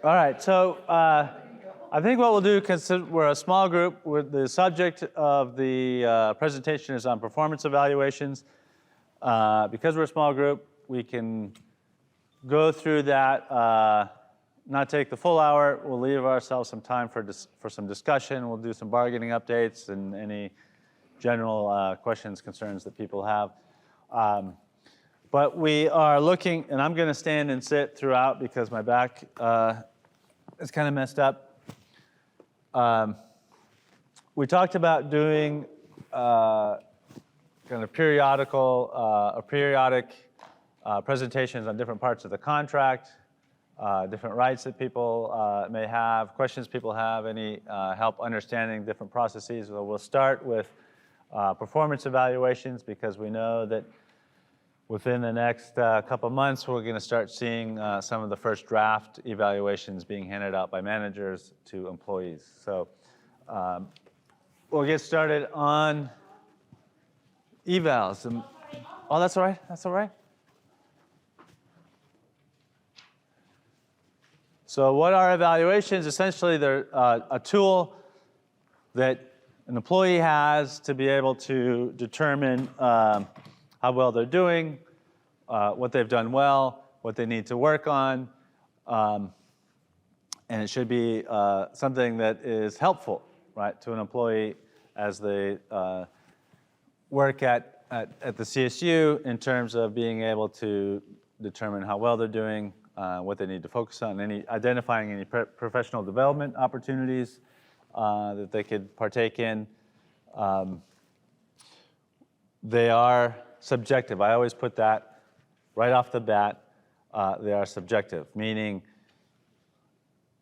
All right, so I think what we'll do, because we're a small group, the subject of the presentation is on performance evaluations. Because we're a small group, we can go through that, not take the full hour. We'll leave ourselves some time for some discussion. We'll do some bargaining updates and any general questions, concerns that people have. But we are looking, and I'm going to stand and sit throughout because my back is kind of messed up. We talked about doing kind of periodic presentations on different parts of the contract, different rights that people may have, questions people have, any help understanding different processes. So we'll start with performance evaluations because we know that within the next couple months, we're going to start seeing some of the first draft evaluations being handed out by managers to employees. So we'll get started on evals. Oh, that's all right. That's all right. So what are evaluations? Essentially, they're a tool that an employee has to be able to determine how well they're doing, what they've done well, what they need to work on, and it should be something that is helpful, right, to an employee as they work at the CSU in terms of being able to determine how well they're doing, what they need to focus on, identifying any professional development opportunities that they could partake in. They are subjective. I always put that right off the bat. They are subjective, meaning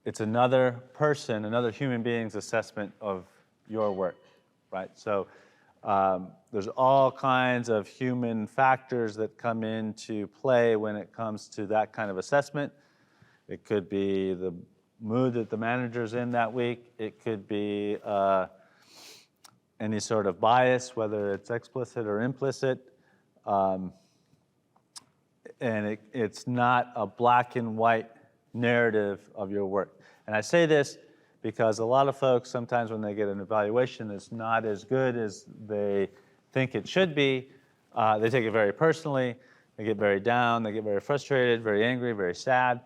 it's another person, another human being's assessment of your work, right? So there's all kinds of human factors that come into play when it comes to that kind of assessment. It could be the mood that the manager's in that week. It could be any sort of bias, whether it's explicit or implicit. And it's not a black and white narrative of your work. And I say this because a lot of folks, sometimes when they get an evaluation that's not as good as they think it should be, they take it very personally, they get very down, they get very frustrated, very angry, very sad.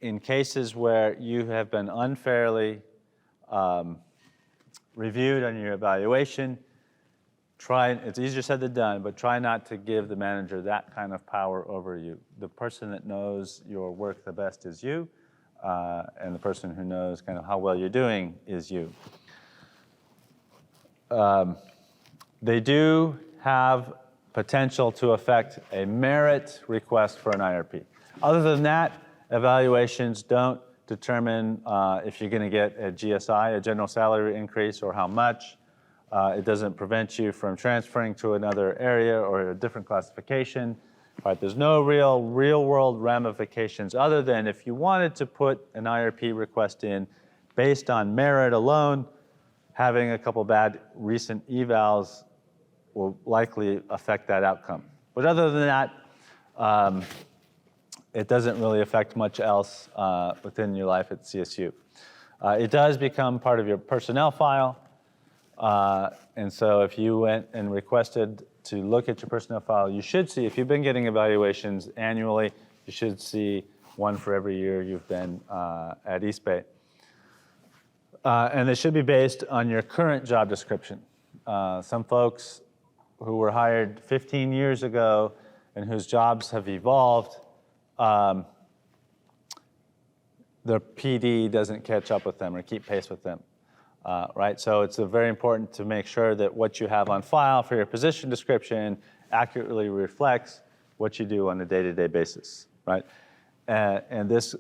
In cases where you have been unfairly reviewed on your evaluation, it's easier said than done, but try not to give the manager that kind of power over you. The person that knows your work the best is you, and the person who knows kind of how well you're doing is you. They do have potential to affect a merit request for an IRP. Other than that, evaluations don't determine if you're going to get a GSI, a general salary increase, or how much. It doesn't prevent you from transferring to another area or a different classification. Right? There's no real-world ramifications other than if you wanted to put an IRP request in based on merit alone, having a couple bad recent evals will likely affect that outcome. But other than that, it doesn't really affect much else within your life at CSU. It does become part of your personnel file. And so if you went and requested to look at your personnel file, you should see, if you've been getting evaluations annually, you should see one for every year you've been at East Bay. And they should be based on your current job description. Some folks who were hired 15 years ago and whose jobs have evolved, their PD doesn't catch up with them or keep pace with them. Right, so it's very important to make sure that what you have on file for your position description accurately reflects what you do on a day-to-day basis, right? And this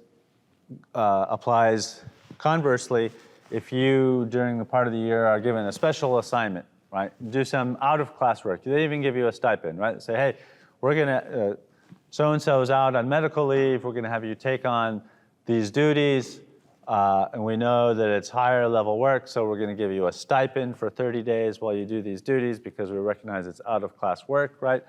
applies conversely if you, during the part of the year, are given a special assignment, right? Do some out-of-class work. They even give you a stipend, right? Say, hey, we're gonna, so-and-so's out on medical leave, we're gonna have you take on these duties, and we know that it's higher level work, so we're going to give you a stipend for 30 days while you do these duties because we recognize it's out-of-class work, right?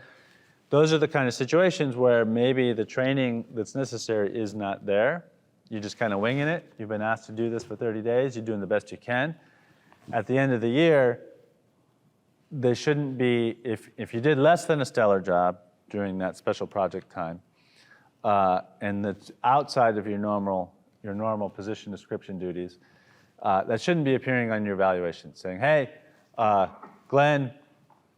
Those are the kind of situations where maybe the training that's necessary is not there, you're just kind of winging it. You've been asked to do this for 30 days. You're doing the best you can. At the end of the year, they shouldn't be, if you did less than a stellar job during that special project time, and that's outside of your normal position description duties, that shouldn't be appearing on your evaluation, saying, hey, Glenn,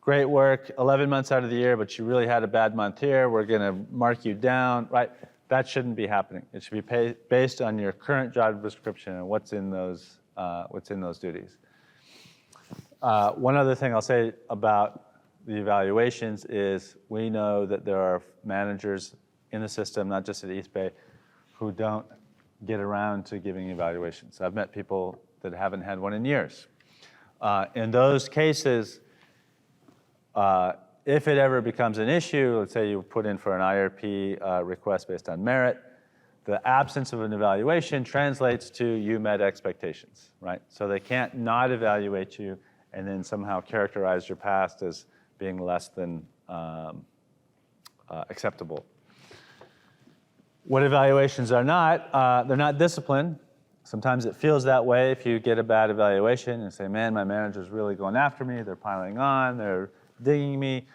great work, 11 months out of the year, but you really had a bad month here. We're going to mark you down, right? That shouldn't be happening. It should be based on your current job description and what's in those duties. One other thing I'll say about the evaluations is we know that there are managers in the system, not just at East Bay, who don't get around to giving evaluations. I've met people that haven't had one in years. In those cases, if it ever becomes an issue, let's say you put in for an IRP request based on merit, the absence of an evaluation translates to you met expectations, right? So they can't not evaluate you and then somehow characterize your past as being less than acceptable. What evaluations are not, they're not discipline. Sometimes it feels that way if you get a bad evaluation and say, man, my manager's really going after me, they're piling on, they're dinging me.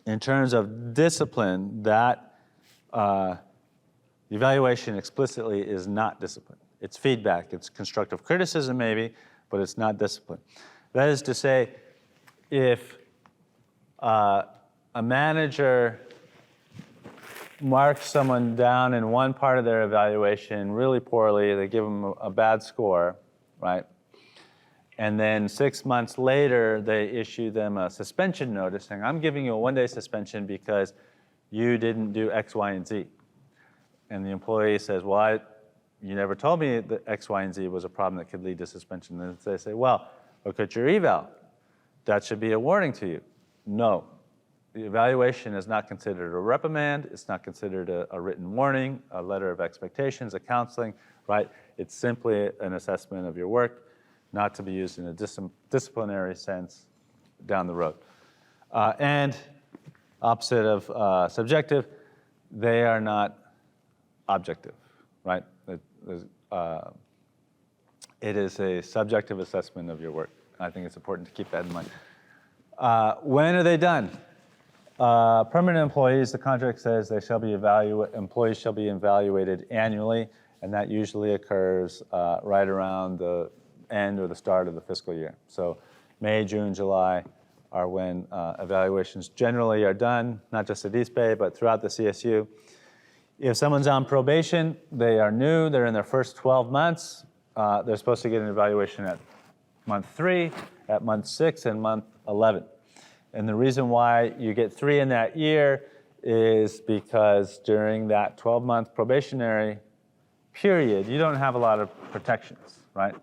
In terms of discipline, that evaluation explicitly is not discipline. It's feedback, it's constructive criticism maybe, but it's not discipline. That is to say, if a manager marks someone down in one part of their evaluation really poorly, they give them a bad score, right? And then 6 months later, they issue them a suspension notice saying, I'm giving you a one-day suspension because you didn't do X, Y, and Z. And the employee says, well, you never told me that X, Y, and Z was a problem that could lead to suspension. And they say, well, look at your eval. That should be a warning to you. No. The evaluation is not considered a reprimand. It's not considered a written warning, a letter of expectations, a counseling, right? It's simply an assessment of your work, not to be used in a disciplinary sense down the road. And opposite of subjective, they are not objective, right? It is a subjective assessment of your work. I think it's important to keep that in mind. When are they done? Permanent employees, the contract says they shall be employees shall be evaluated annually, and that usually occurs right around the end or the start of the fiscal year. So May, June, July are when evaluations generally are done, not just at East Bay, but throughout the CSU. If someone's on probation, they are new, they're in their first 12 months, they're supposed to get an evaluation at month 3, at month 6, and month 11. And the reason why you get 3 in that year is because during that 12-month probationary period, you don't have a lot of protections, right?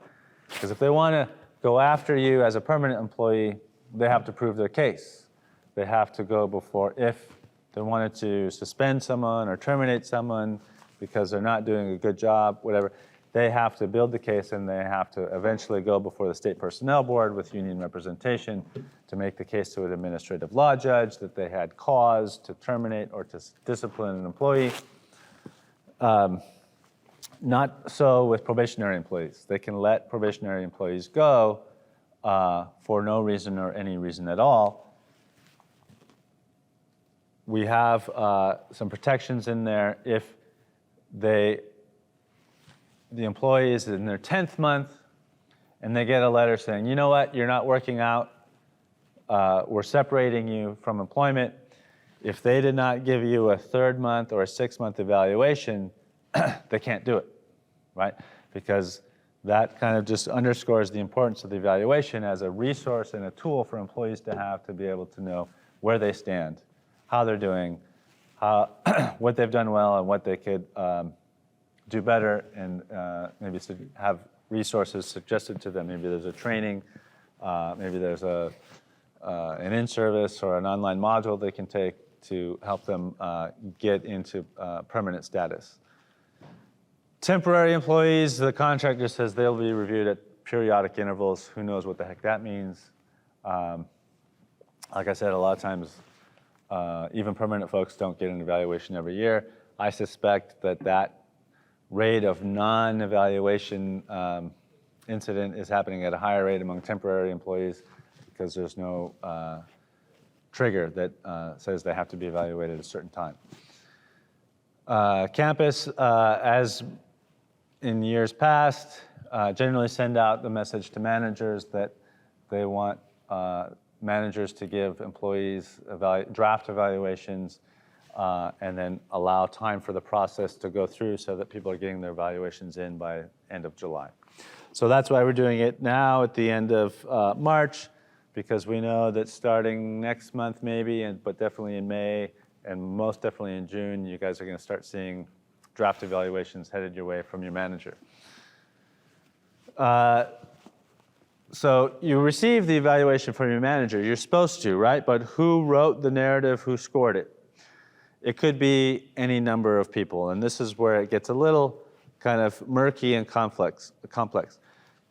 Because if they want to go after you as a permanent employee, they have to prove their case. They have to go before, if they wanted to suspend someone or terminate someone because they're not doing a good job, whatever, they have to build the case and they have to eventually go before the state personnel board with union representation to make the case to an administrative law judge that they had cause to terminate or to discipline an employee. Not so with probationary employees. They can let probationary employees go for no reason or any reason at all. We have some protections in there if the employee is in their 10th month and they get a letter saying, you know what, you're not working out, we're separating you from employment. If they did not give you a 3rd month or a 6th-month evaluation, they can't do it, right? Because that kind of just underscores the importance of the evaluation as a resource and a tool for employees to have to be able to know where they stand, how they're doing, what they've done well, and what they could do better, and maybe have resources suggested to them. Maybe there's a training, maybe there's an in-service or an online module they can take to help them get into permanent status. Temporary employees, the contract just says they'll be reviewed at periodic intervals. Who knows what the heck that means? Like I said, a lot of times, even permanent folks don't get an evaluation every year. I suspect that rate of non-evaluation incident is happening at a higher rate among temporary employees because there's no trigger that says they have to be evaluated at a certain time. Campus, as in years past, generally send out the message to managers that they want managers to give employees draft evaluations and then allow time for the process to go through so that people are getting their evaluations in by end of July. So that's why we're doing it now at the end of March, because we know that starting next month maybe, but definitely in May and most definitely in June, you guys are going to start seeing draft evaluations headed your way from your manager. So you receive the evaluation from your manager. You're supposed to, right? But who wrote the narrative? Who scored it? It could be any number of people, and this is where it gets a little kind of murky and complex.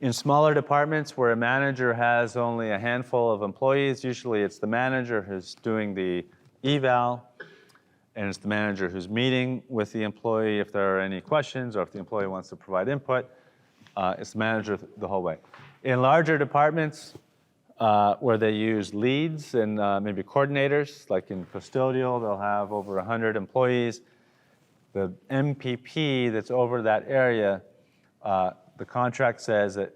In smaller departments where a manager has only a handful of employees, usually it's the manager who's doing the eval, and it's the manager who's meeting with the employee if there are any questions or if the employee wants to provide input. It's the manager the whole way. In larger departments where they use leads and maybe coordinators, like in custodial, they'll have over 100 employees. The MPP that's over that area, the contract says that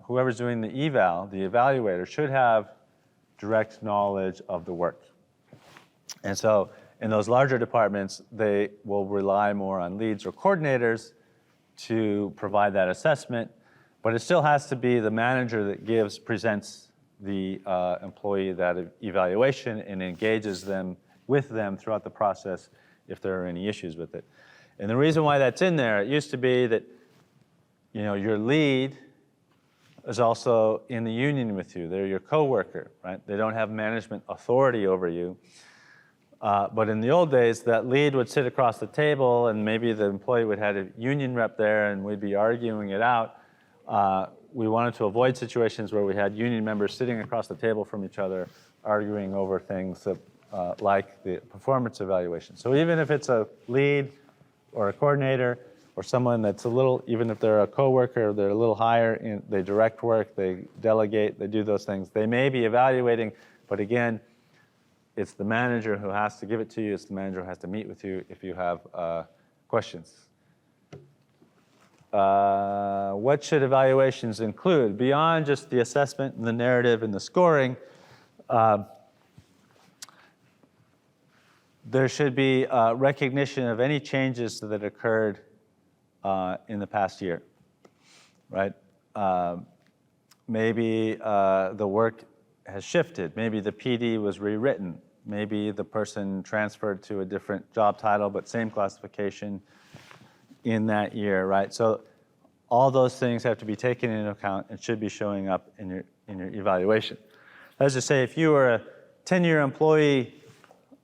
whoever's doing the eval, the evaluator, should have direct knowledge of the work. And so in those larger departments, they will rely more on leads or coordinators to provide that assessment, but it still has to be the manager that presents the employee that evaluation and engages them with them throughout the process if there are any issues with it. And the reason why that's in there, it used to be that your lead is also in the union with you. They're your coworker, right? They don't have management authority over you. But in the old days, that lead would sit across the table, and maybe the employee would have a union rep there, and we'd be arguing it out. We wanted to avoid situations where we had union members sitting across the table from each other, arguing over things like the performance evaluation. So even if it's a lead or a coordinator or someone that's a little, even if they're a coworker, they're a little higher, they direct work, they delegate, they do those things. They may be evaluating, but again, it's the manager who has to give it to you. It's the manager who has to meet with you if you have questions. What should evaluations include? Beyond just the assessment and the narrative and the scoring, there should be recognition of any changes that occurred in the past year, right? Maybe the work has shifted. Maybe the PD was rewritten. Maybe the person transferred to a different job title, but same classification in that year, right? So all those things have to be taken into account and should be showing up in your evaluation. Let's just say if you were a 10-year employee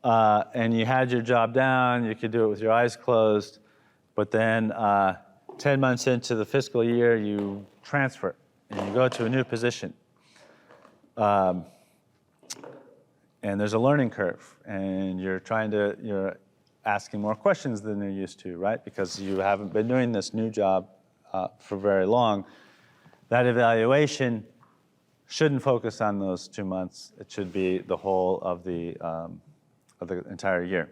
and you had your job down, you could do it with your eyes closed, but then 10 months into the fiscal year, you transfer and you go to a new position. And there's a learning curve, and you're asking more questions than you're used to, right? Because you haven't been doing this new job for very long. That evaluation shouldn't focus on those 2 months. It should be the whole of the entire year.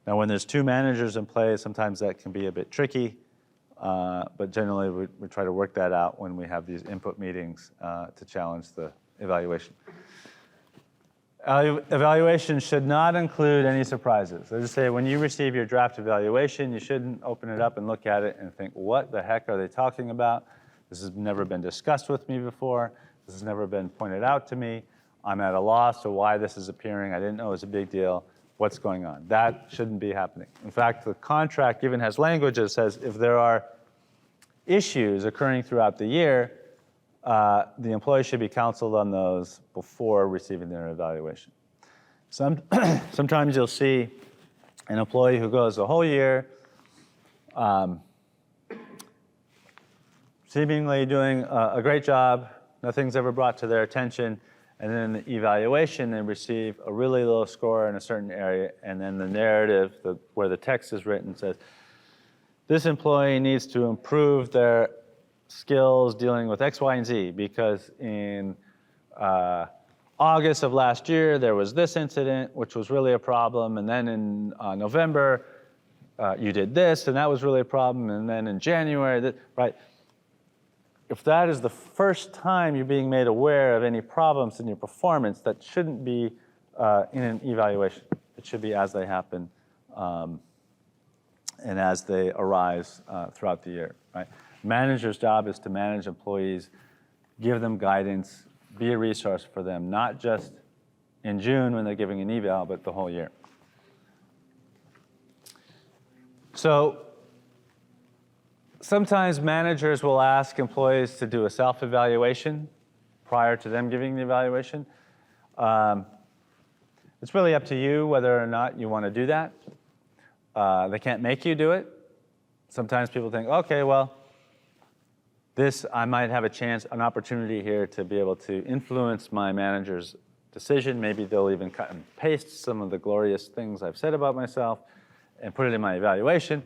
Now, when there's two managers in play, sometimes that can be a bit tricky, but generally we try to work that out when we have these input meetings to challenge the evaluation. Evaluation should not include any surprises. Let's just say when you receive your draft evaluation, you shouldn't open it up and look at it and think, what the heck are they talking about? This has never been discussed with me before. This has never been pointed out to me. I'm at a loss to why this is appearing. I didn't know it was a big deal. What's going on? That shouldn't be happening. In fact, the contract even has language that says if there are issues occurring throughout the year, the employee should be counseled on those before receiving their evaluation. Sometimes you'll see an employee who goes the whole year seemingly doing a great job, nothing's ever brought to their attention, and then in the evaluation they receive a really low score in a certain area, and then the narrative, where the text is written, says, this employee needs to improve their skills dealing with X, Y, and Z because in August of last year, there was this incident, which was really a problem, and then in November, you did this, and that was really a problem, and then in January, right? If that is the first time you're being made aware of any problems in your performance, that shouldn't be in an evaluation. It should be as they happen and as they arise throughout the year, right? Manager's job is to manage employees, give them guidance, be a resource for them, not just in June when they're giving an eval, but the whole year. So sometimes managers will ask employees to do a self-evaluation prior to them giving the evaluation. It's really up to you whether or not you want to do that. They can't make you do it. Sometimes people think, okay, well, I might have a chance, an opportunity here to be able to influence my manager's decision. Maybe they'll even cut and paste some of the glorious things I've said about myself and put it in my evaluation.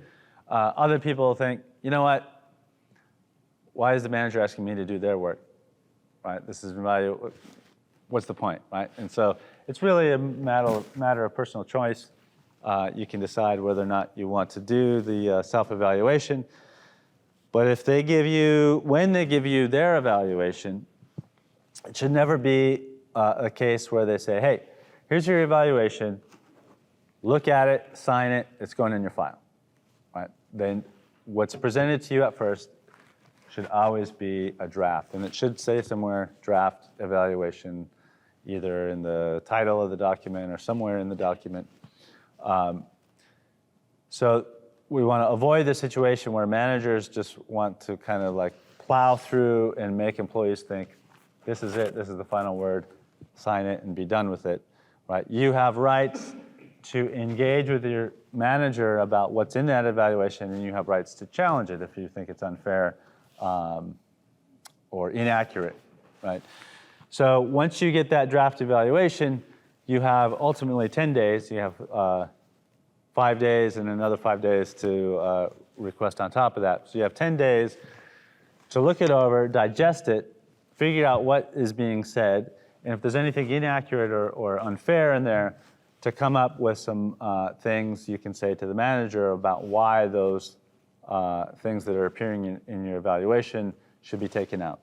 Other people think, you know what? Why is the manager asking me to do their work? Right? This is value. What's the point, right? And so it's really a matter of personal choice. You can decide whether or not you want to do the self-evaluation. But if they give you, when they give you their evaluation, it should never be a case where they say, hey, here's your evaluation, look at it, sign it, it's going in your file, right? Then what's presented to you at first should always be a draft. And it should say somewhere, draft evaluation, either in the title of the document or somewhere in the document. So we want to avoid the situation where managers just want to kind of like plow through and make employees think, this is it, this is the final word, sign it and be done with it, right? You have rights to engage with your manager about what's in that evaluation, and you have rights to challenge it if you think it's unfair or inaccurate, right? So once you get that draft evaluation, you have ultimately 10 days. You have 5 days and another 5 days to request on top of that. So you have 10 days to look it over, digest it, figure out what is being said, and if there's anything inaccurate or unfair in there, to come up with some things you can say to the manager about why those things that are appearing in your evaluation should be taken out.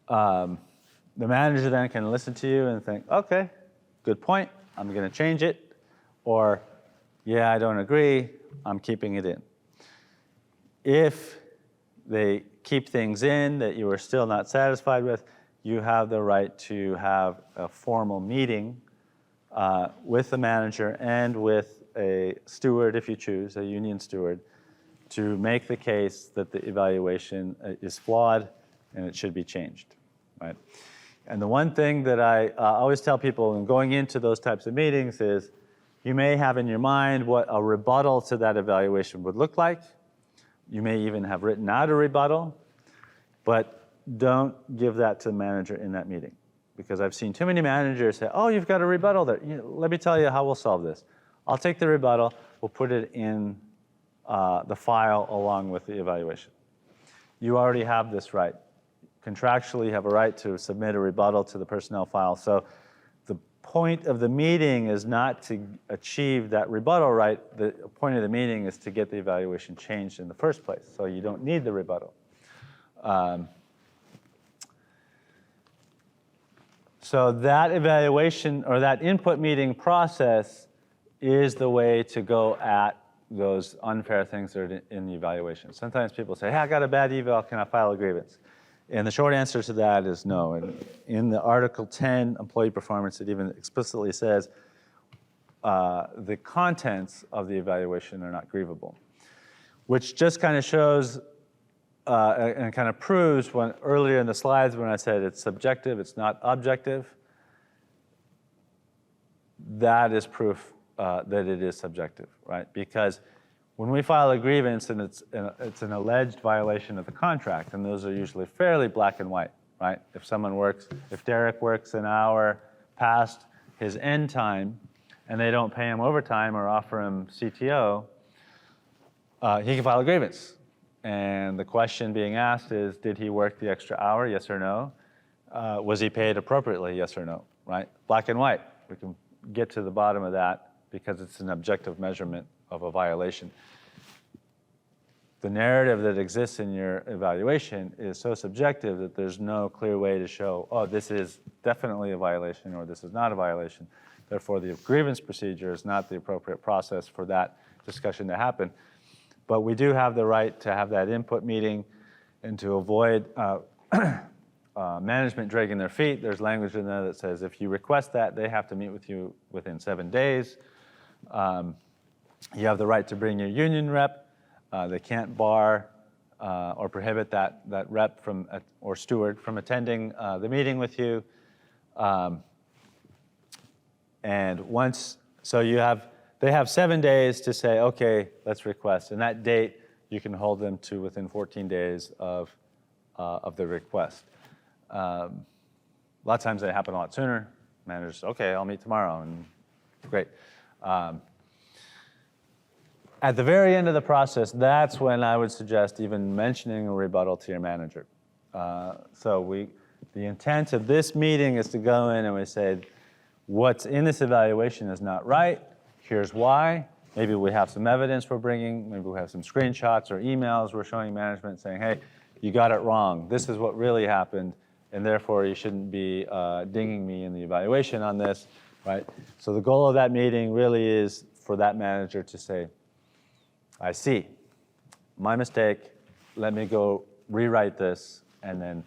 The manager then can listen to you and think, okay, good point, I'm going to change it. Or, yeah, I don't agree, I'm keeping it in. If they keep things in that you are still not satisfied with, you have the right to have a formal meeting with the manager and with a steward, if you choose, a union steward, to make the case that the evaluation is flawed and it should be changed, right? And the one thing that I always tell people in going into those types of meetings is, you may have in your mind what a rebuttal to that evaluation would look like. You may even have written out a rebuttal, but don't give that to the manager in that meeting. Because I've seen too many managers say, oh, you've got a rebuttal there. Let me tell you how we'll solve this. I'll take the rebuttal, we'll put it in the file along with the evaluation. You already have this right. Contractually, you have a right to submit a rebuttal to the personnel file. So the point of the meeting is not to achieve that rebuttal right. The point of the meeting is to get the evaluation changed in the first place. So you don't need the rebuttal. So that evaluation or that input meeting process is the way to go at those unfair things that are in the evaluation. Sometimes people say, hey, I got a bad eval, can I file a grievance? And the short answer to that is no. And in the Article 10, employee performance, it even explicitly says the contents of the evaluation are not grievable, which just kind of shows and kind of proves when earlier in the slides when I said it's subjective, it's not objective. That is proof that it is subjective, right? Because when we file a grievance and it's an alleged violation of the contract, and those are usually fairly black and white, right? If Derek works an hour past his end time and they don't pay him overtime or offer him CTO, he can file a grievance. And the question being asked is, did he work the extra hour, yes or no? Was he paid appropriately, yes or no, right? Black and white. We can get to the bottom of that because it's an objective measurement of a violation. The narrative that exists in your evaluation is so subjective that there's no clear way to show, oh, this is definitely a violation or this is not a violation. Therefore, the grievance procedure is not the appropriate process for that discussion to happen. But we do have the right to have that input meeting and to avoid management dragging their feet. There's language in there that says if you request that, they have to meet with you within 7 days. You have the right to bring your union rep. They can't bar or prohibit that rep from or steward from attending the meeting with you. And once, so they have 7 days to say, okay, let's request. And that date, you can hold them to within 14 days of the request. A lot of times they happen a lot sooner. Managers, okay, I'll meet tomorrow, and great. At the very end of the process, that's when I would suggest even mentioning a rebuttal to your manager. The intent of this meeting is to go in and we say, what's in this evaluation is not right. Here's why. Maybe we have some evidence we're bringing. Maybe we have some screenshots or emails we're showing management saying, hey, you got it wrong. This is what really happened, and therefore you shouldn't be dinging me in the evaluation on this, right? So the goal of that meeting really is for that manager to say, I see, my mistake, let me go rewrite this, and then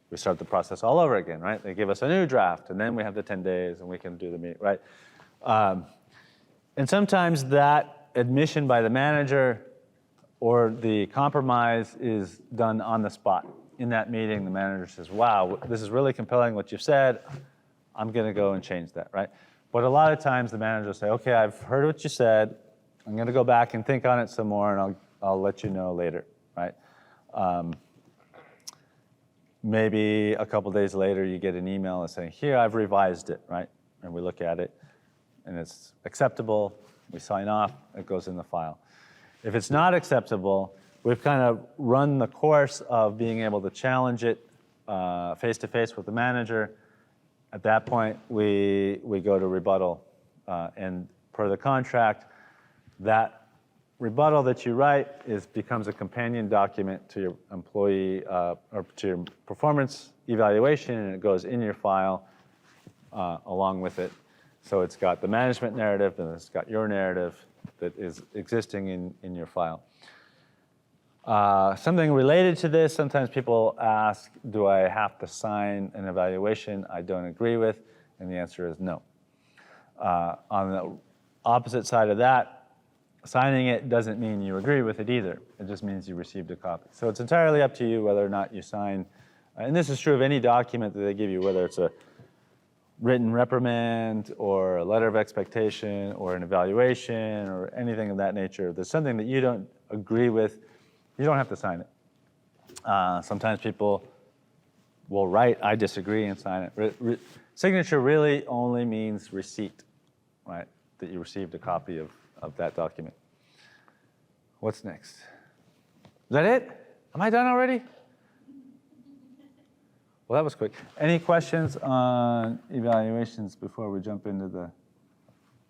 we start the process all over again, right? They give us a new draft, and then we have the 10 days, and we can do the meeting, right? And sometimes that admission by the manager or the compromise is done on the spot. In that meeting, the manager says, wow, this is really compelling what you've said. I'm going to go and change that, right? But a lot of times the manager will say, okay, I've heard what you said. I'm going to go back and think on it some more, and I'll let you know later, right? Maybe a couple days later, you get an email saying, here, I've revised it, right? And we look at it, and it's acceptable. We sign off. It goes in the file. If it's not acceptable, we've kind of run the course of being able to challenge it face-to-face with the manager. At that point, we go to rebuttal. And per the contract, that rebuttal that you write becomes a companion document to your employee or to your performance evaluation, and it goes in your file along with it. So it's got the management narrative, and it's got your narrative that is existing in your file. Something related to this, sometimes people ask, do I have to sign an evaluation I don't agree with? And the answer is no. On the opposite side of that, signing it doesn't mean you agree with it either. It just means you received a copy. So it's entirely up to you whether or not you sign. And this is true of any document that they give you, whether it's a written reprimand or a letter of expectation or an evaluation or anything of that nature. If there's something that you don't agree with, you don't have to sign it. Sometimes people will write, I disagree, and sign it. Signature really only means receipt, right? That you received a copy of that document. What's next? Is that it? Am I done already? Well, that was quick. Any questions on evaluations before we jump into the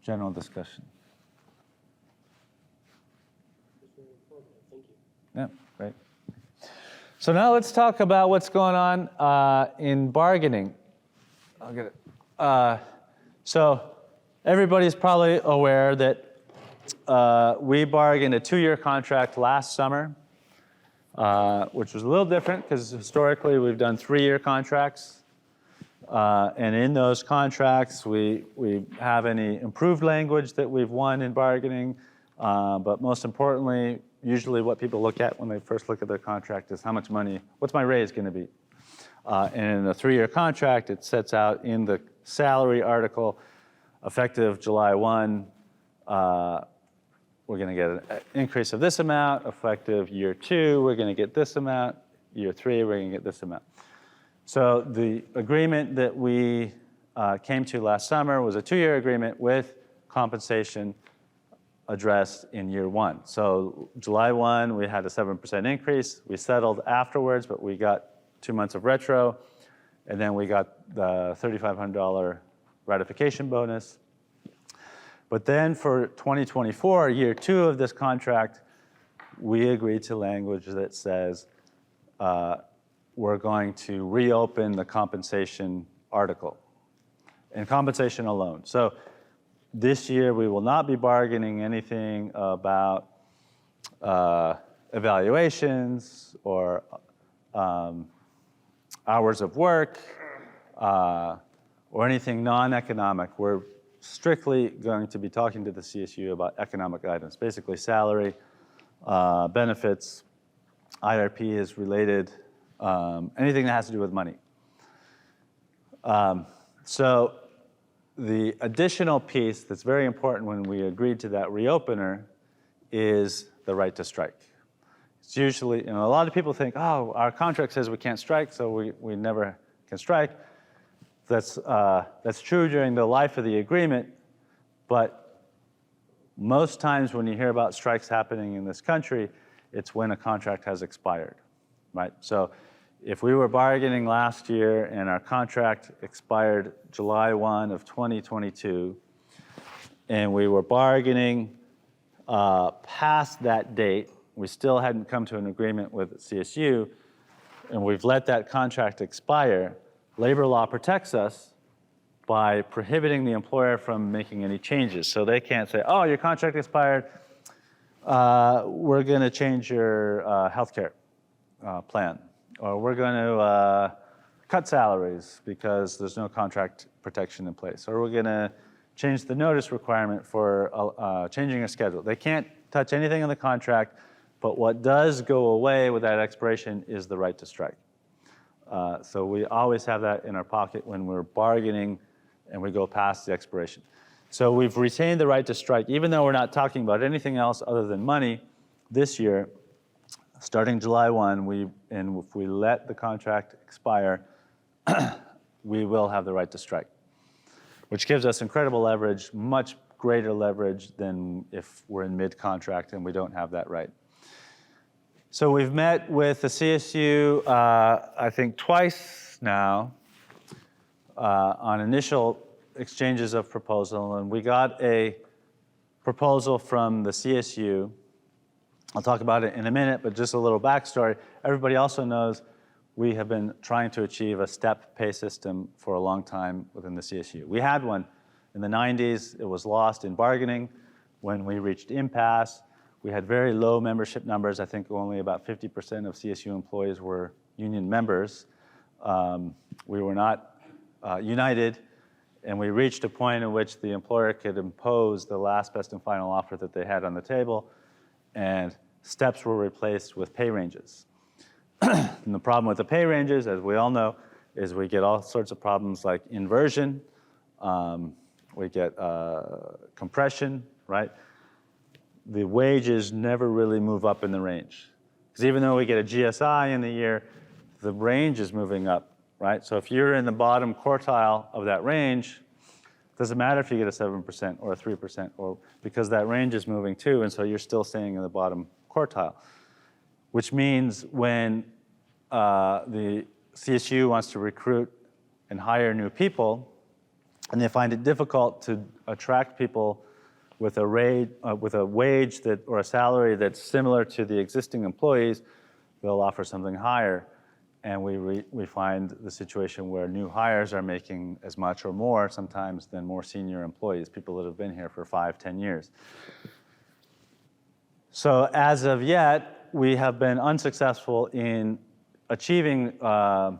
general discussion? Yeah, great. So now let's talk about what's going on in bargaining. I'll get it. So everybody's probably aware that we bargained a 2-year contract last summer, which was a little different because historically we've done 3-year contracts. And in those contracts, we have any improved language that we've won in bargaining. But most importantly, usually what people look at when they first look at their contract is how much money, what's my raise going to be? And in a 3-year contract, it sets out in the salary article, effective July 1, we're going to get an increase of this amount. Effective year 2, we're going to get this amount. Year 3, we're going to get this amount. So the agreement that we came to last summer was a 2-year agreement with compensation addressed in year one. So July 1, we had a 7% increase. We settled afterwards, but we got 2 months of retro, and then we got the $3,500 ratification bonus. But then for 2024, year two of this contract, we agreed to language that says we're going to reopen the compensation article and compensation alone. So this year, we will not be bargaining anything about evaluations or hours of work or anything non-economic. We're strictly going to be talking to the CSU about economic items, basically salary, benefits, IRP is related, anything that has to do with money. So the additional piece that's very important when we agreed to that reopener is the right to strike. It's usually, a lot of people think, oh, our contract says we can't strike, so we never can strike. That's true during the life of the agreement, but most times when you hear about strikes happening in this country, it's when a contract has expired, right? So if we were bargaining last year and our contract expired July 1 of 2022, and we were bargaining past that date, we still hadn't come to an agreement with CSU, and we've let that contract expire, labor law protects us by prohibiting the employer from making any changes. So they can't say, oh, your contract expired, we're gonna change your healthcare plan. Or we're going to cut salaries because there's no contract protection in place. Or we're going to change the notice requirement for changing a schedule. They can't touch anything in the contract, but what does go away with that expiration is the right to strike. So we always have that in our pocket when we're bargaining and we go past the expiration. So we've retained the right to strike, even though we're not talking about anything else other than money this year. Starting July 1, and if we let the contract expire, we will have the right to strike, which gives us incredible leverage, much greater leverage than if we're in mid-contract and we don't have that right. So we've met with the CSU, I think twice now, on initial exchanges of proposal, and we got a proposal from the CSU. I'll talk about it in a minute, but just a little backstory. Everybody also knows we have been trying to achieve a step pay system for a long time within the CSU. We had one in the 90s. It was lost in bargaining when we reached impasse. We had very low membership numbers. I think only about 50% of CSU employees were union members. We were not united, and we reached a point in which the employer could impose the last best and final offer that they had on the table, and steps were replaced with pay ranges. And the problem with the pay ranges, as we all know, is we get all sorts of problems like inversion, we get compression, right? The wages never really move up in the range. Because even though we get a GSI in the year, the range is moving up, right? So if you're in the bottom quartile of that range, it doesn't matter if you get a 7% or a 3%, or because that range is moving too, and so you're still staying in the bottom quartile. Which means when the CSU wants to recruit and hire new people, and they find it difficult to attract people with a wage that, or a salary that's similar to the existing employees, they'll offer something higher. And we find the situation where new hires are making as much or more sometimes than more senior employees, people that have been here for 5, 10 years. So as of yet, we have been unsuccessful in achieving the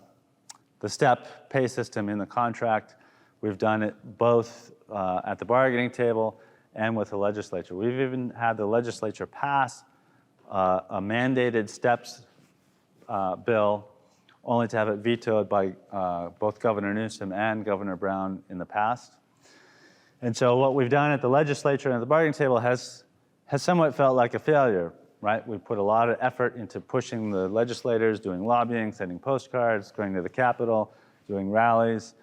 step pay system in the contract. We've done it both at the bargaining table and with the legislature. We've even had the legislature pass a mandated steps bill, only to have it vetoed by both Governor Newsom and Governor Brown in the past. And so what we've done at the legislature and at the bargaining table has somewhat felt like a failure, right? We put a lot of effort into pushing the legislators, doing lobbying, sending postcards, going to the Capitol, doing rallies.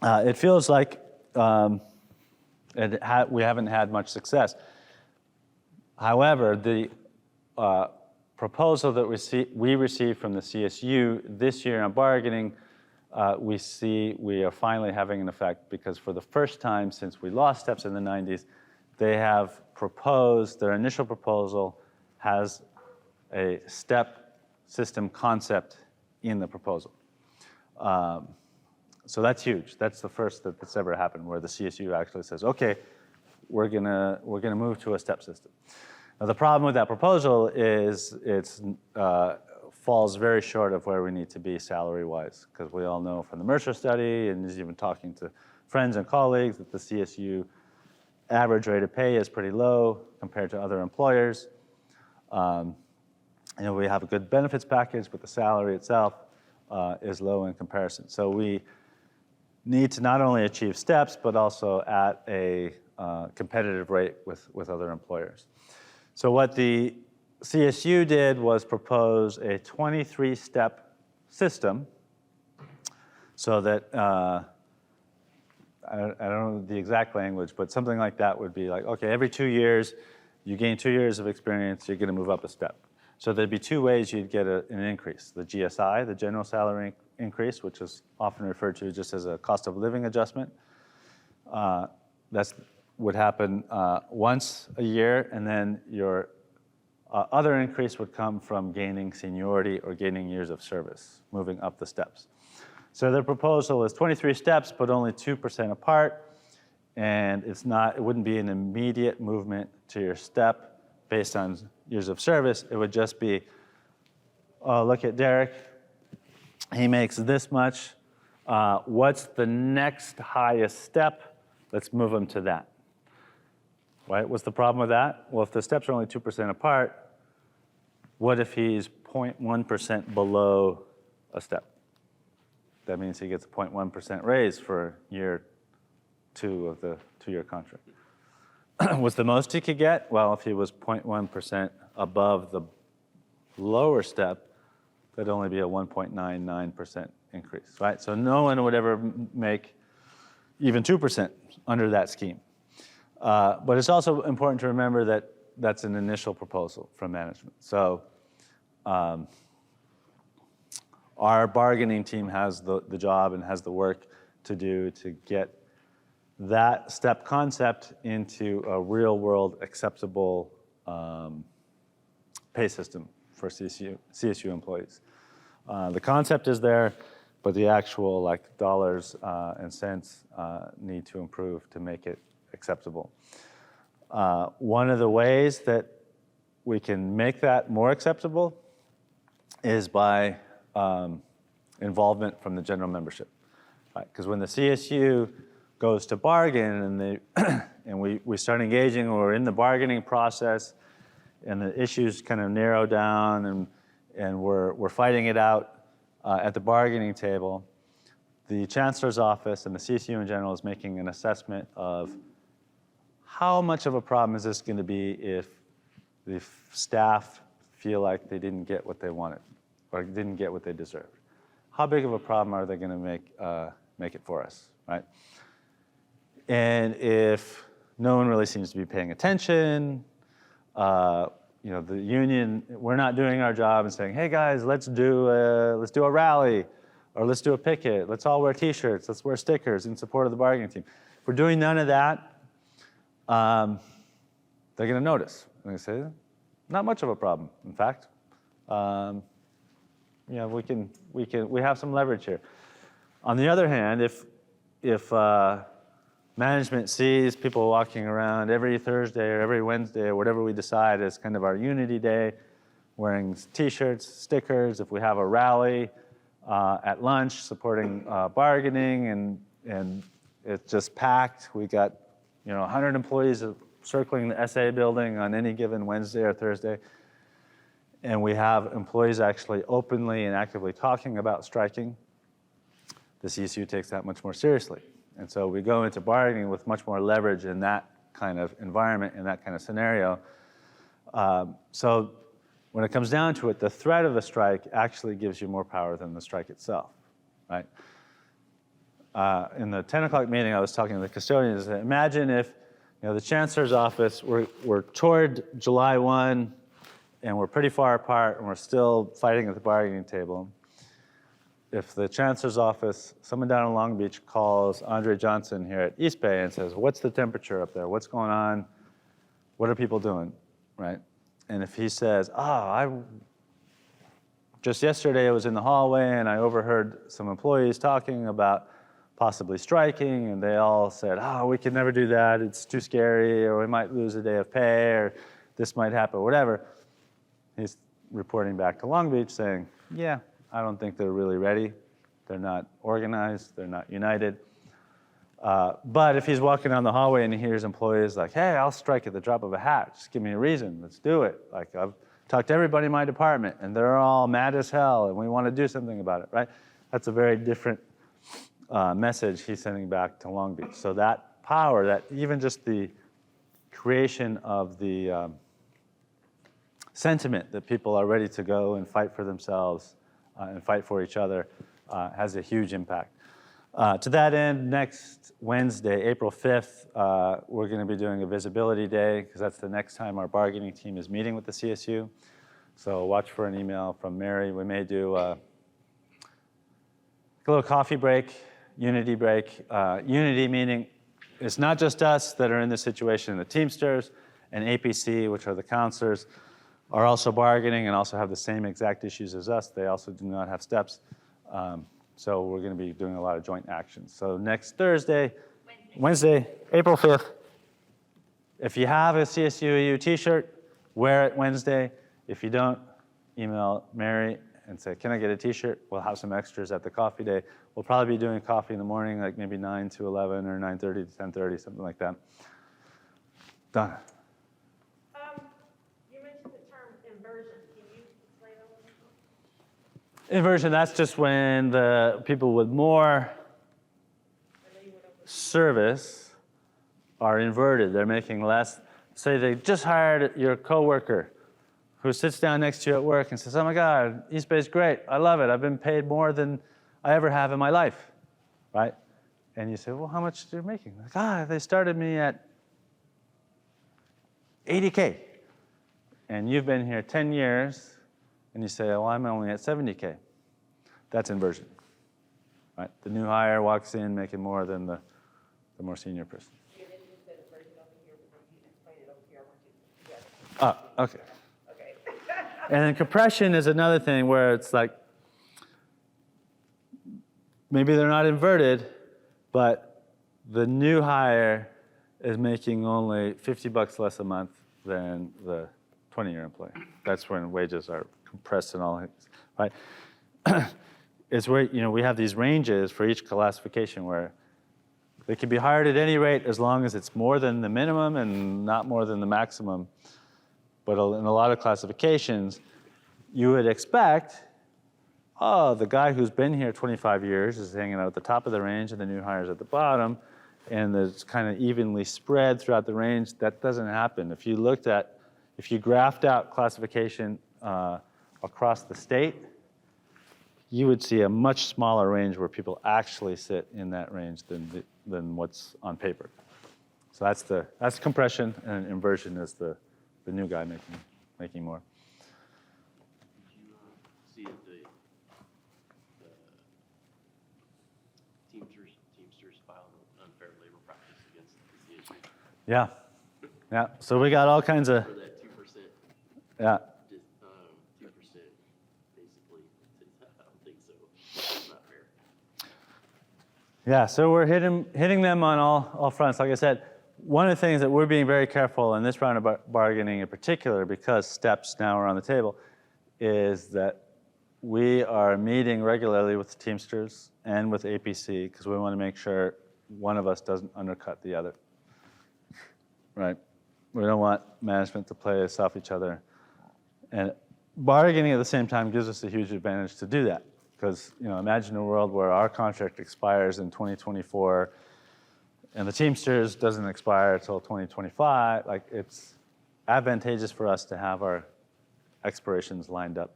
It feels like we haven't had much success. However, the proposal that we received from the CSU this year on bargaining, we are finally having an effect, because for the first time since we lost steps in the 90s, they have proposed, their initial proposal has a step system concept in the proposal. So that's huge. That's the first that's ever happened, where the CSU actually says, okay, we're gonna move to a step system. Now, the problem with that proposal is it falls very short of where we need to be salary-wise, because we all know from the Mercer study, and even talking to friends and colleagues, that the CSU average rate of pay is pretty low compared to other employers. We have a good benefits package, but the salary itself is low in comparison. So we need to not only achieve steps, but also at a competitive rate with other employers. So what the CSU did was propose a 23-step system, so that, I don't know the exact language, but something like that would be like, okay, every 2 years, you gain 2 years of experience, you're gonna move up a step. So there'd be two ways you'd get an increase. The GSI, the general salary increase, which is often referred to just as a cost of living adjustment. That would happen once a year, and then your other increase would come from gaining seniority or gaining years of service, moving up the steps. So their proposal is 23 steps, but only 2% apart, and it wouldn't be an immediate movement to your step based on years of service. It would just be, oh, look at Derek, he makes this much. What's the next highest step? Let's move him to that. Right? What's the problem with that? Well, if the steps are only 2% apart, what if he's 0.1% below a step? That means he gets a 0.1% raise for year 2 of the 2-year contract. What's the most he could get? Well, if he was 0.1% above the lower step, that'd only be a 1.99% increase, right? So no one would ever make even 2% under that scheme. But it's also important to remember that that's an initial proposal from management. So our bargaining team has the job and has the work to do to get that step concept into a real-world acceptable pay system for CSU employees. The concept is there, but the actual dollars and cents need to improve to make it acceptable. One of the ways that we can make that more acceptable is by involvement from the general membership. Because when the CSU goes to bargain and we start engaging, or we're in the bargaining process, and the issues kind of narrow down, and we're fighting it out at the bargaining table, the Chancellor's office and the CSU in general is making an assessment of how much of a problem is this going to be if the staff feel like they didn't get what they wanted or didn't get what they deserved. How big of a problem are they going to make it for us, right? And if no one really seems to be paying attention, the union, we're not doing our job and saying, hey guys, let's do a rally, or let's do a picket, let's all wear t-shirts, let's wear stickers in support of the bargaining team. If we're doing none of that, they're going to notice. And they say, not much of a problem, in fact. We have some leverage here. On the other hand, if management sees people walking around every Thursday or every Wednesday or whatever we decide is kind of our unity day, wearing t-shirts, stickers, if we have a rally at lunch supporting bargaining, and it's just packed, we got 100 employees circling the SA building on any given Wednesday or Thursday, and we have employees actually openly and actively talking about striking, the CSU takes that much more seriously. And so we go into bargaining with much more leverage in that kind of environment, in that kind of scenario. So when it comes down to it, the threat of a strike actually gives you more power than the strike itself, right? In the 10 o'clock meeting, I was talking to the custodians. Imagine if the chancellor's office, we're toward July 1, and we're pretty far apart, and we're still fighting at the bargaining table. If the chancellor's office, someone down in Long Beach calls Andre Johnson here at East Bay and says, what's the temperature up there? What's going on? What are people doing, right? And if he says, just yesterday I was in the hallway and I overheard some employees talking about possibly striking, and they all said, we can never do that, it's too scary, or we might lose a day of pay, or this might happen, whatever. He's reporting back to Long Beach saying, yeah, I don't think they're really ready. They're not organized, they're not united. But if he's walking down the hallway and he hears employees like, hey, I'll strike at the drop of a hat, just give me a reason, let's do it. Like, I've talked to everybody in my department, and they're all mad as hell, and we want to do something about it, right? That's a very different message he's sending back to Long Beach. So that power, that even just the creation of the sentiment that people are ready to go and fight for themselves and fight for each other has a huge impact. To that end, next Wednesday, April 5th, we're going to be doing a visibility day, because that's the next time our bargaining team is meeting with the CSU. So watch for an email from Mary. We may do a little coffee break, unity break. Unity meaning it's not just us that are in this situation. The Teamsters and APC, which are the counselors, are also bargaining and also have the same exact issues as us. They also do not have steps. So we're going to be doing a lot of joint actions. So next Wednesday, April 5th, if you have a CSUAU t-shirt, wear it Wednesday. If you don't, email Mary and say, can I get a t-shirt? We'll have some extras at the coffee day. We'll probably be doing coffee in the morning, like maybe 9 to 11 or 9:30 to 10:30, something like that. Donna. You mentioned the term inversion. Can you explain that a little bit? Inversion, that's just when the people with more service are inverted. They're making less. Say they just hired your coworker who sits down next to you at work and says, oh my God, East Bay's great. I love it. I've been paid more than I ever have in my life, right? And you say, well, how much are you making? Like, they started me at $80K. And you've been here 10 years, and you say, well, I'm only at $70K. That's inversion, right? The new hire walks in making more than the more senior person. Yeah, then you said inversion over here, but then you explained it over here. I want you to Okay. Okay. And then compression is another thing where it's like, maybe they're not inverted, but the new hire is making only $50 less a month than the 20-year employee. That's when wages are compressed and all, right? It's where, we have these ranges for each classification where they can be hired at any rate as long as it's more than the minimum and not more than the maximum. But in a lot of classifications, you would expect, the guy who's been here 25 years is hanging out at the top of the range and the new hire's at the bottom, and it's kind of evenly spread throughout the range. That doesn't happen. If you graphed out classification across the state, you would see a much smaller range where people actually sit in that range than what's on paper. So that's compression, and inversion is the new guy making more. Did you see if the Teamsters filed an unfair labor practice against the CSU? Yeah. So we got all kinds of. For that 2%. Yeah. 2%, basically. I don't think so. It's not fair. Yeah. So we're hitting them on all fronts. Like I said, one of the things that we're being very careful in this round of bargaining in particular, because steps now are on the table, is that we are meeting regularly with the Teamsters and with APC, because we want to make sure one of us doesn't undercut the other, right? We don't want management to play us off each other. And bargaining at the same time gives us a huge advantage to do that, because imagine a world where our contract expires in 2024, and the Teamsters doesn't expire until 2025. Like, it's advantageous for us to have our expirations lined up.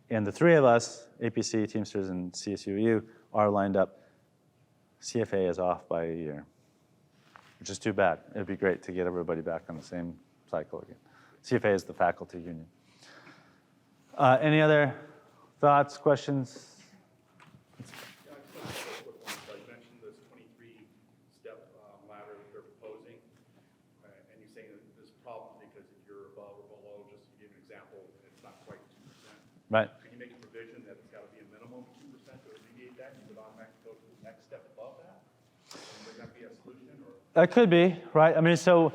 And the three of us, APC, Teamsters, and CSUAU, are lined up. CFA is off by a year. which is too bad. It'd be great to get everybody back on the same cycle again. CFA is the faculty union. Any other thoughts, questions? Yeah, I just have a quick one. So you mentioned this 23-step ladder that they're proposing, and you're saying that there's problems because if you're above or below, just to give an example, it's not quite 2%. Right. Can you make a provision that it's got to be a minimum of 2% to alleviate that? You would automatically go to the next step above that? And would that be a solution? Or? That could be, right? I mean, so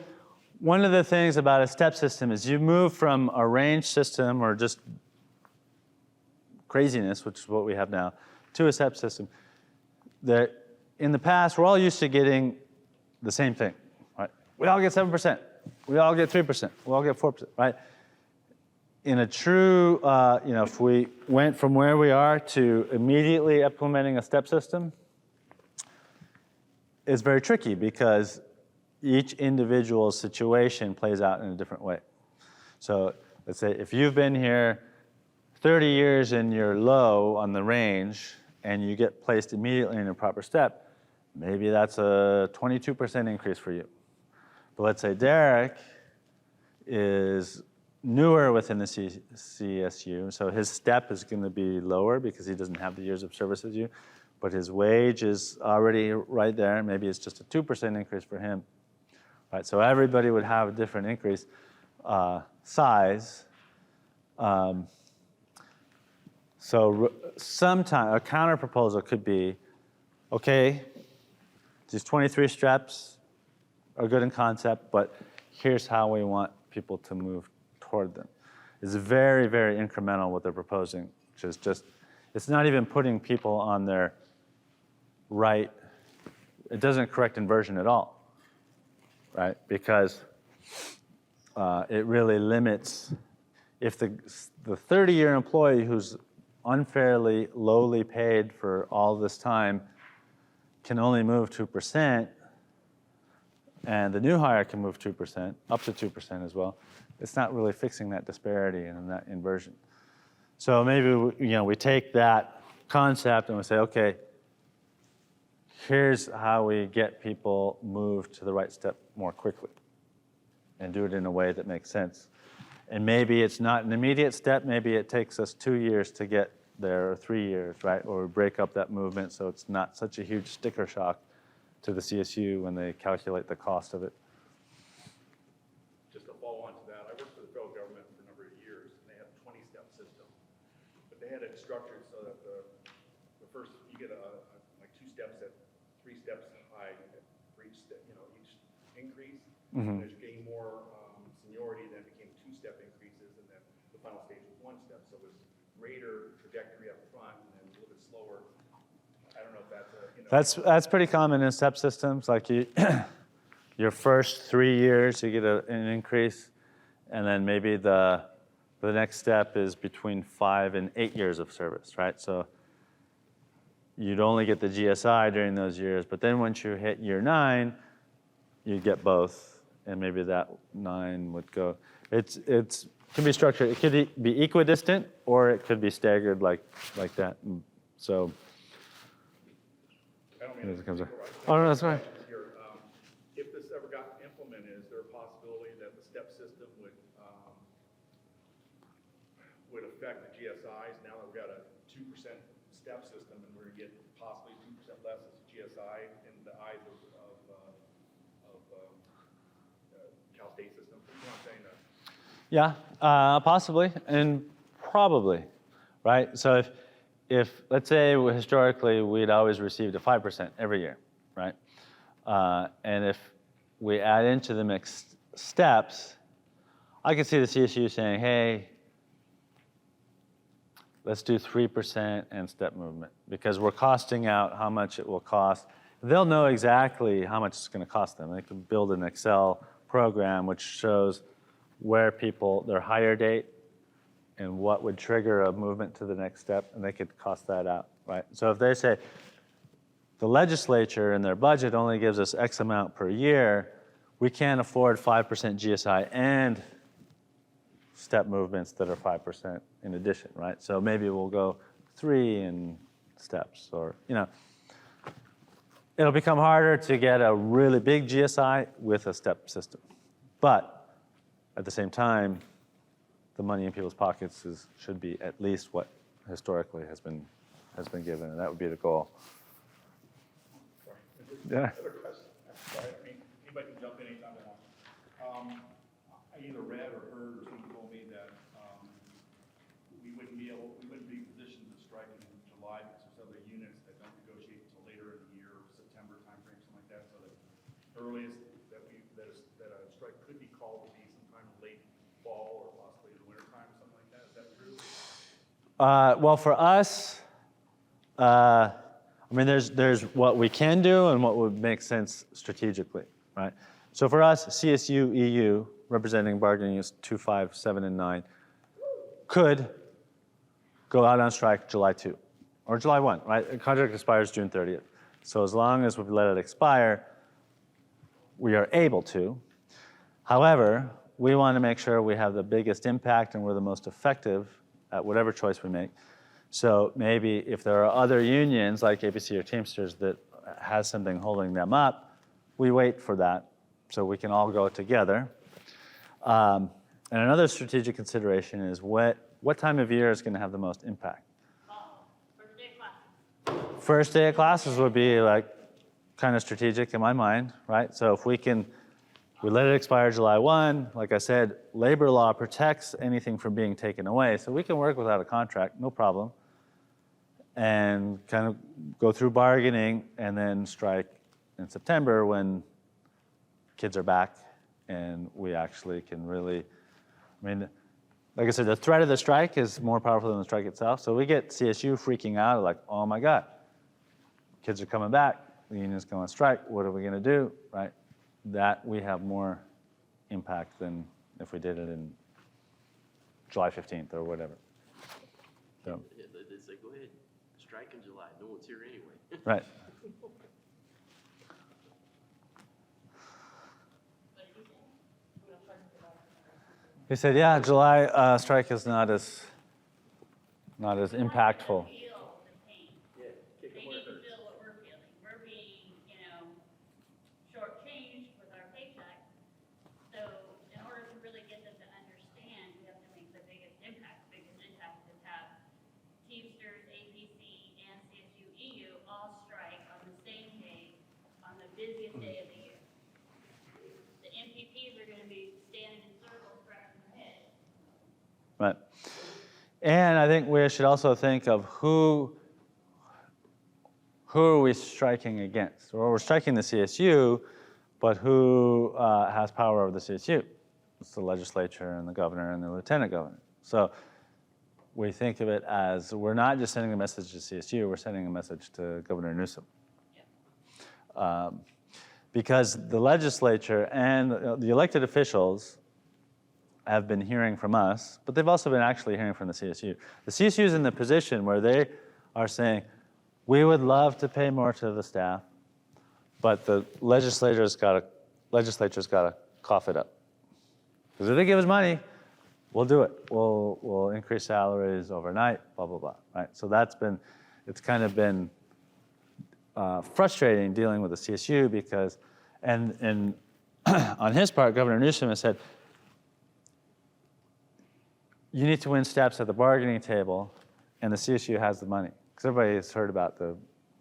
one of the things about a step system is you move from a range system or just craziness, which is what we have now, to a step system. That in the past, we're all used to getting the same thing, right? We all get 7%. We all get 3%. We all get 4%, right? In a true, if we went from where we are to immediately implementing a step system, it's very tricky because each individual situation plays out in a different way. So let's say if you've been here 30 years and you're low on the range and you get placed immediately in a proper step, maybe that's a 22% increase for you. But let's say Derek is newer within the CSU, so his step is going to be lower because he doesn't have the years of service as you, but his wage is already right there. Maybe it's just a 2% increase for him. Right, so everybody would have a different increase size. So sometime a counter proposal could be, okay, these 23 steps are good in concept, but here's how we want people to move toward them. It's very, very incremental what they're proposing, which is just, it's not even putting people on their right, it doesn't correct inversion at all, right? Because it really limits, if the 30-year employee who's unfairly lowly paid for all this time can only move 2%, and the new hire can move 2%, up to 2% as well, it's not really fixing that disparity and that inversion. So maybe we take that concept and we say, okay, here's how we get people moved to the right step more quickly and do it in a way that makes sense. And maybe it's not an immediate step. Maybe it takes us 2 years to get there, or 3 years, right? Or we break up that movement so it's not such a huge sticker shock to the CSU when they calculate the cost of it. Just to follow on to that, I worked for the federal government for a number of years, and they had a 20-step system. But they had it structured so that the first, you get like 2 steps at 3 steps high for each step, each increase. Mm-hmm. And as you gain more seniority, then it became 2-step increases, and then the final stage was 1 step. So it was greater trajectory up front and then a little bit slower. I don't know if that's That's pretty common in step systems. Like your first 3 years, you get an increase, and then maybe the next step is between 5 and 8 years of service, right? So you'd only get the GSI during those years, but then once you hit year 9, you get both, and maybe that 9 would go. It can be structured. It could be equidistant, or it could be staggered like that. And so. I don't mean to Oh no, that's fine. here. If this ever got implemented, is there a possibility that the step system would affect the GSIs? Now that we've got a 2% step system, and we're going to get possibly 2% less as a GSI in the eyes of Cal State system. You know what I'm saying? Yeah, possibly and probably, right? So if let's say historically we'd always received a 5% every year, right? And if we add into the mixed steps, I could see the CSU saying, hey, let's do 3% and step movement because we're costing out how much it will cost. They'll know exactly how much it's going to cost them. They can build an Excel program which shows where their hire date and what would trigger a movement to the next step, and they could cost that out, right? So if they say the legislature in their budget only gives us X amount per year, we can't afford 5% GSI and step movements that are 5% in addition, right? So maybe we'll go 3 in steps, or it'll become harder to get a really big GSI with a step system. But at the same time, the money in people's pockets should be at least what historically has been given, and that would be the goal. Sorry. Yeah. Another question. I'm sorry. I mean, anybody can jump in anytime they want. I either read or heard or someone told me that we wouldn't be in position to strike in July because there's other units that don't negotiate until later in the year, September timeframe, something like that. So the earliest that a strike could be called would be sometime late fall or possibly in the winter time, something like that. Is that true? Well, for us, I mean, there's what we can do and what would make sense strategically, right? So for us, CSU, EU, representing bargaining units 2, 5, 7, and 9, could go out on strike July 2 or July 1, right? The contract expires June 30th. So as long as we let it expire, we are able to. However, we want to make sure we have the biggest impact and we're the most effective at whatever choice we make. So maybe if there are other unions like APC or Teamsters that has something holding them up, we wait for that so we can all go together. And another strategic consideration is what time of year is going to have the most impact. First day of classes. First day of classes would be like kind of strategic in my mind, right? So if we let it expire July 1, like I said, labor law protects anything from being taken away. So we can work without a contract, no problem, and kind of go through bargaining and then strike in September when kids are back and we actually can really, I mean, like I said, the threat of the strike is more powerful than the strike itself. So we get CSU freaking out like, oh my God, kids are coming back, the union's going on strike, what are we going to do, right? That we have more impact than if we did it in July 15th or whatever. So, Yeah, they say, go ahead, strike in July. No one's here anyway. right. He said, yeah, July strike is not as impactful. Feel the pain. Yeah, kick They them where need it to hurts. feel what we're feeling. We're being, shortchanged with our paycheck. So in order to really get them to understand, we have to make the biggest impact. The biggest impact is have Teamsters, APC, and CSU EU all strike on the same day, on the busiest day of the year. The MPPs are gonna be standing in circles scratching their heads. Right. And I think we should also think of who are we striking against? Well, we're striking the CSU, but who has power over the CSU? It's the legislature and the governor and the lieutenant governor. So we think of it as we're not just sending a message to CSU, we're sending a message to Governor Newsom. Because the legislature and the elected officials have been hearing from us, but they've also been actually hearing from the CSU. The CSU is in the position where they are saying, we would love to pay more to the staff, but the legislature's got to cough it up. Because if they give us money, we'll do it. We'll increase salaries overnight, blah, blah, blah, right? So it's kind of been frustrating dealing with the CSU because, and on his part, Governor Newsom has said, you need to win steps at the bargaining table, and the CSU has the money. Because everybody has heard about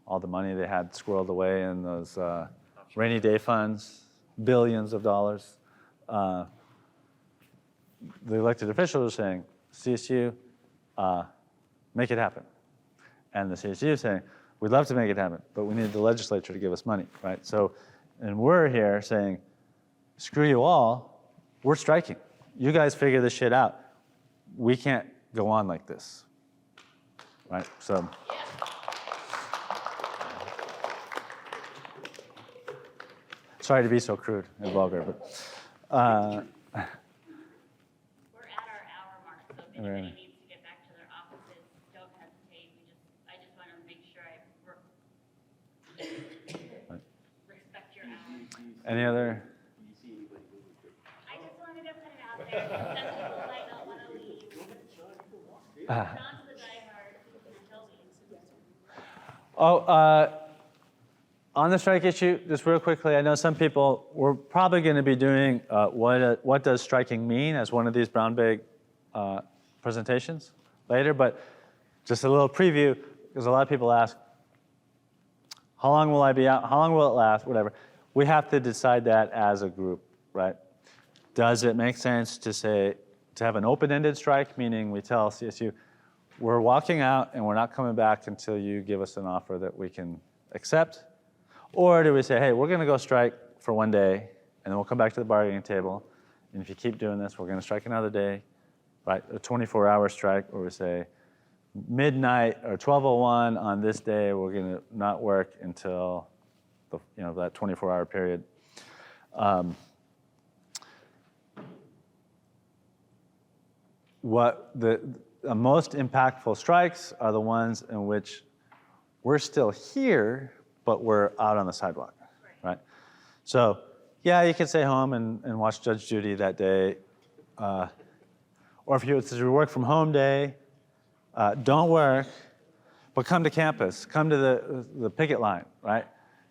all the money they had squirreled away in those rainy day funds, billions of dollars. The elected officials are saying, CSU, make it happen. And the CSU is saying, we'd love to make it happen, but we need the legislature to give us money, right? So, and we're here saying, screw you all, we're striking. You guys figure this shit out. We can't go on like this, right? So. Sorry to be so crude and vulgar, but. We're at our hour mark, so if anybody Right. needs to get back to their offices, don't hesitate. I just want to make sure I respect your hours. Any other? Do you see anybody moving quick? I just wanted to put it out there, because some people might not want to leave. Ah. John's the diehard, who can tell me. On the strike issue, just real quickly, I know some people, we're probably going to be doing what does striking mean as one of these brown bag presentations later, but just a little preview, because a lot of people ask, how long will I be out? How long will it last? Whatever. We have to decide that as a group, right? Does it make sense to have an open-ended strike, meaning we tell CSU, we're walking out and we're not coming back until you give us an offer that we can accept? Or do we say, hey, we're going to go strike for 1 day, and then we'll come back to the bargaining table, and if you keep doing this, we're going to strike another day, right? A 24-hour strike, where we say midnight or 12:01 on this day, we're going to not work until that 24-hour period. What the most impactful strikes are the ones in which we're still here, but we're out on the sidewalk, right? So, yeah, you can stay home and watch Judge Judy that day. Or if it's a work from home day, don't work, but come to campus, come to the picket line, right?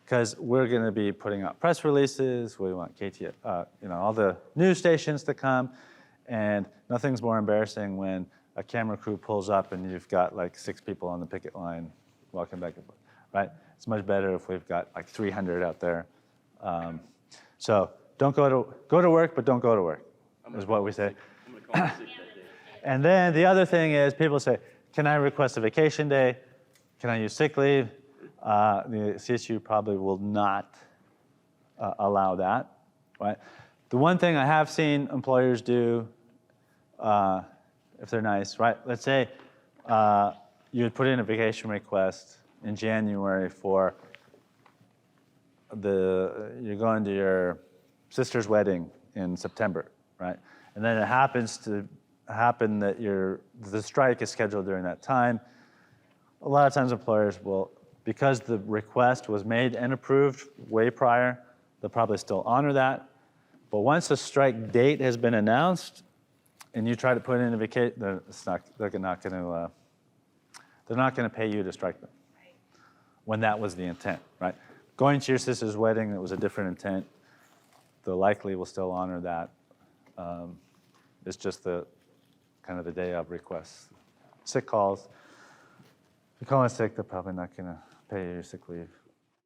Because we're going to be putting out press releases. We want all the news stations to come, and nothing's more embarrassing when a camera crew pulls up and you've got like 6 people on the picket line walking back and forth, right? It's much better if we've got like 300 out there. So don't go to work, but don't go to work, is what we say. I'm gonna call it sick that day. And then the other thing is people say, can I request a vacation day? Can I use sick leave? The CSU probably will not allow that, right? The one thing I have seen employers do, if they're nice, right? Let's say you would put in a vacation request in January for you're going to your sister's wedding in September, right? And then it happens to happen that the strike is scheduled during that time. A lot of times employers will, because the request was made and approved way prior, they'll probably still honor that. But once the strike date has been announced and you try to put in a vacation, they're not going to pay you to strike them when that was the intent, right? Going to your sister's wedding, it was a different intent. They'll likely will still honor that. It's just the kind of the day of requests. Sick calls. If you call in sick, they're probably not going to pay you your sick leave.